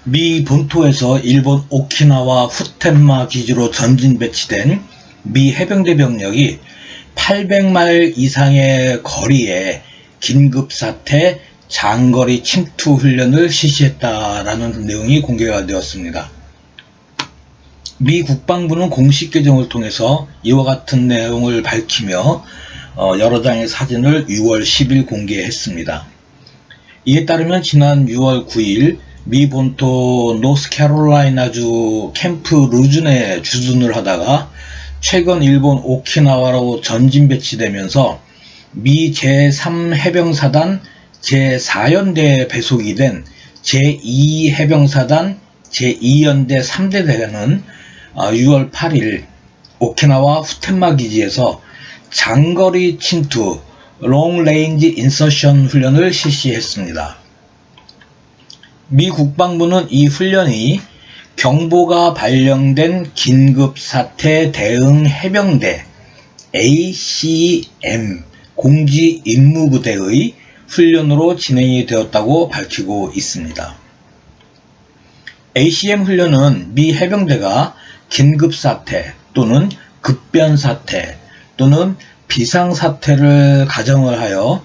미 본토에서 일본 오키나와 후텐마 기지로 전진 배치된 미 해병대 병력이 800마일 이상의 거리에 긴급사태 장거리 침투 훈련을 실시했다라는 내용이 공개가 되었습니다. 미 국방부는 공식 계정을 통해서 이와 같은 내용을 밝히며 여러 장의 사진을 6월 10일 공개했습니다. 이에 따르면 지난 6월 9일 미 본토 노스캐롤라이나주 캠프 루준에 주둔을 하다가 최근 일본 오키나와로 전진 배치되면서 미 제3해병사단 제4연대에 배속이 된 제2해병사단 제2연대 3대대는 6월 8일 오키나와 후텐마 기지에서 장거리 침투 롱 레인지 인서션 훈련을 실시했습니다. 미 국방부는 이 훈련이 경보가 발령된 긴급사태 대응 해병대 ACM 공지 임무부대의 훈련으로 진행이 되었다고 밝히고 있습니다. ACM 훈련은 미 해병대가 긴급사태 또는 급변사태 또는 비상사태를 가정을 하여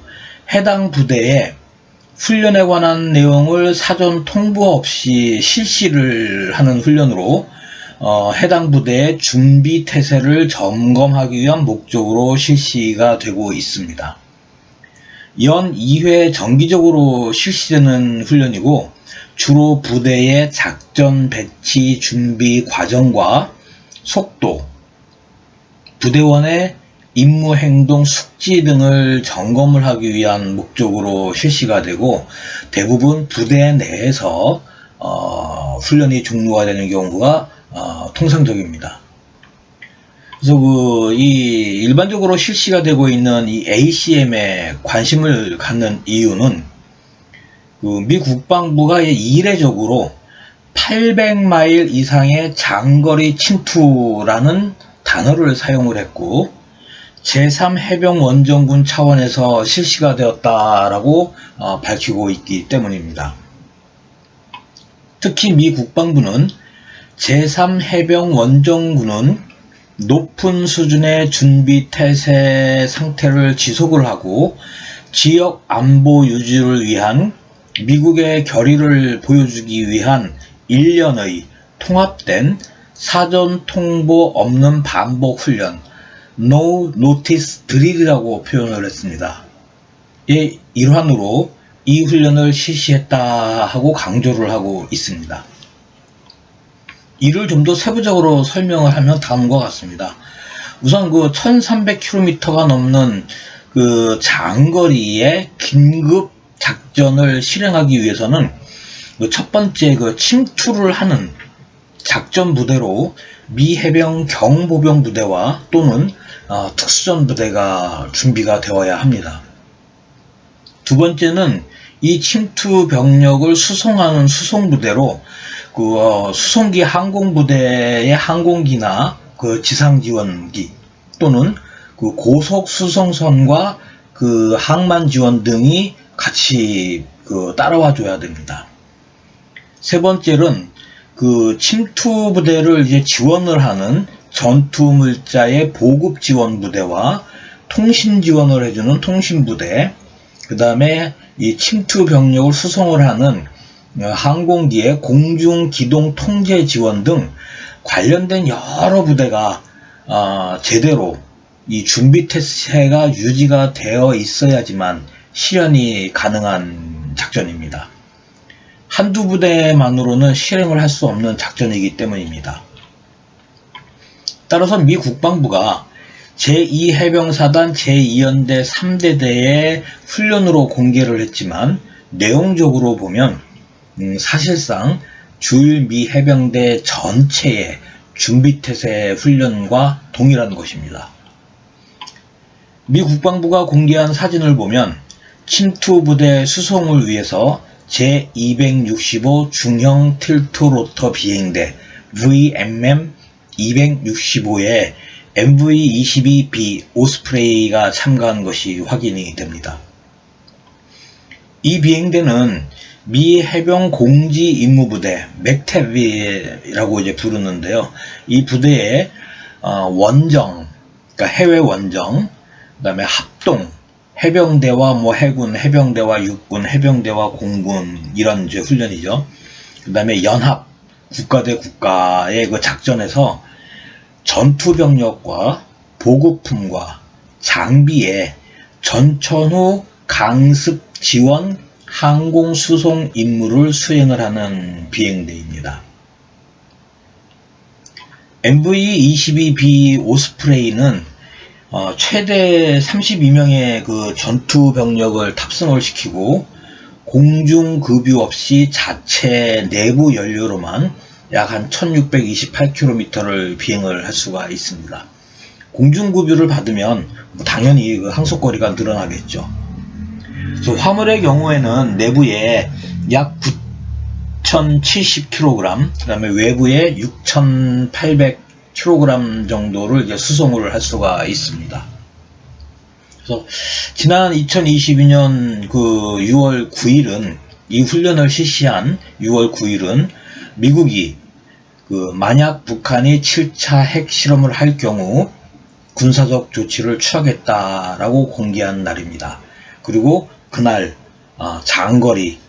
해당 부대에 훈련에 관한 내용을 사전 통보 없이 실시를 하는 훈련으로 해당 부대의 준비 태세를 점검하기 위한 목적으로 실시가 되고 있습니다. 연 2회 정기적으로 실시되는 훈련이고 주로 부대의 작전 배치 준비 과정과 속도, 부대원의 임무 행동 숙지 등을 점검을 하기 위한 목적으로 실시가 되고 대부분 부대 내에서 훈련이 종료가 되는 경우가 통상적입니다. 그래서 이 일반적으로 실시가 되고 있는 이 ACM에 관심을 갖는 이유는 미 국방부가 이례적으로 800마일 이상의 장거리 침투라는 단어를 사용을 했고 제3해병원정군 차원에서 실시가 되었다라고 밝히고 있기 때문입니다. 특히 미 국방부는 제3해병원정군은 높은 수준의 준비 태세 상태를 지속을 하고 지역 안보 유지를 위한 미국의 결의를 보여주기 위한 1년의 통합된 사전 통보 없는 반복 훈련 No Notice Drill이라고 표현을 했습니다. 의 일환으로 이 훈련을 실시했다 하고 강조를 하고 있습니다. 이를 좀 더 세부적으로 설명을 하면 다음과 같습니다. 우선 1300km가 넘는 장거리의 긴급 작전을 실행하기 위해서는 첫 번째 침투를 하는 작전 부대로 미 해병 경보병 부대와 또는 특수전 부대가 준비가 되어야 합니다. 두 번째는 이 침투 병력을 수송하는 수송부대로 수송기 항공부대의 항공기나 지상지원기 또는 고속 수송선과 항만 지원 등이 같이 따라와 줘야 됩니다. 세 번째는 침투 부대를 지원을 하는 전투물자의 보급 지원 부대와 통신 지원을 해주는 통신부대, 그 다음에 이 침투 병력을 수송을 하는 항공기의 공중 기동 통제 지원 등 관련된 여러 부대가 제대로 이 준비 태세가 유지가 되어 있어야지만 실현이 가능한 작전입니다. 한두 부대만으로는 실행을 할 수 없는 작전이기 때문입니다. 따라서 미 국방부가 제2해병사단 제2연대 3대대의 훈련으로 공개를 했지만 내용적으로 보면 사실상 주일 미 해병대 전체의 준비태세 훈련과 동일한 것입니다. 미 국방부가 공개한 사진을 보면 침투 부대 수송을 위해서 제265 중형 틸트로터 비행대 VMM-265에 MV-22B 오스프레이가 참가한 것이 확인이 됩니다. 이 비행대는 미 해병 공지 임무부대 맥테비라고 이제 부르는데요. 이 부대에 원정, 그러니까 해외 원정, 그다음에 합동, 해병대와 뭐 해군, 해병대와 육군, 해병대와 공군 이런 이제 훈련이죠. 그다음에 연합, 국가 대 국가의 그 작전에서 전투 병력과 보급품과 장비의 전천 후 강습 지원 항공 수송 임무를 수행을 하는 비행대입니다. MV-22B 오스프레이는 최대 32명의 그 전투 병력을 탑승을 시키고 공중 급유 없이 자체 내부 연료로만 약 한 1628km를 비행을 할 수가 있습니다. 공중 급유를 받으면 당연히 그 항속거리가 늘어나겠죠. 그래서 화물의 경우에는 내부에 약 9,070kg, 그 다음에 외부에 6,800kg 정도를 이제 수송을 할 수가 있습니다. 그래서 지난 2022년 그 6월 9일은 이 훈련을 실시한 6월 9일은 미국이 그 만약 북한이 7차 핵 실험을 할 경우 군사적 조치를 취하겠다라고 공개한 날입니다. 그리고 그날 장거리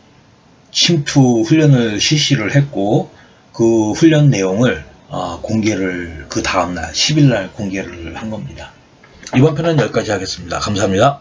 침투 훈련을 실시를 했고 그 훈련 내용을 공개를 그 다음날 10일날 공개를 한 겁니다. 이번 편은 여기까지 하겠습니다. 감사합니다.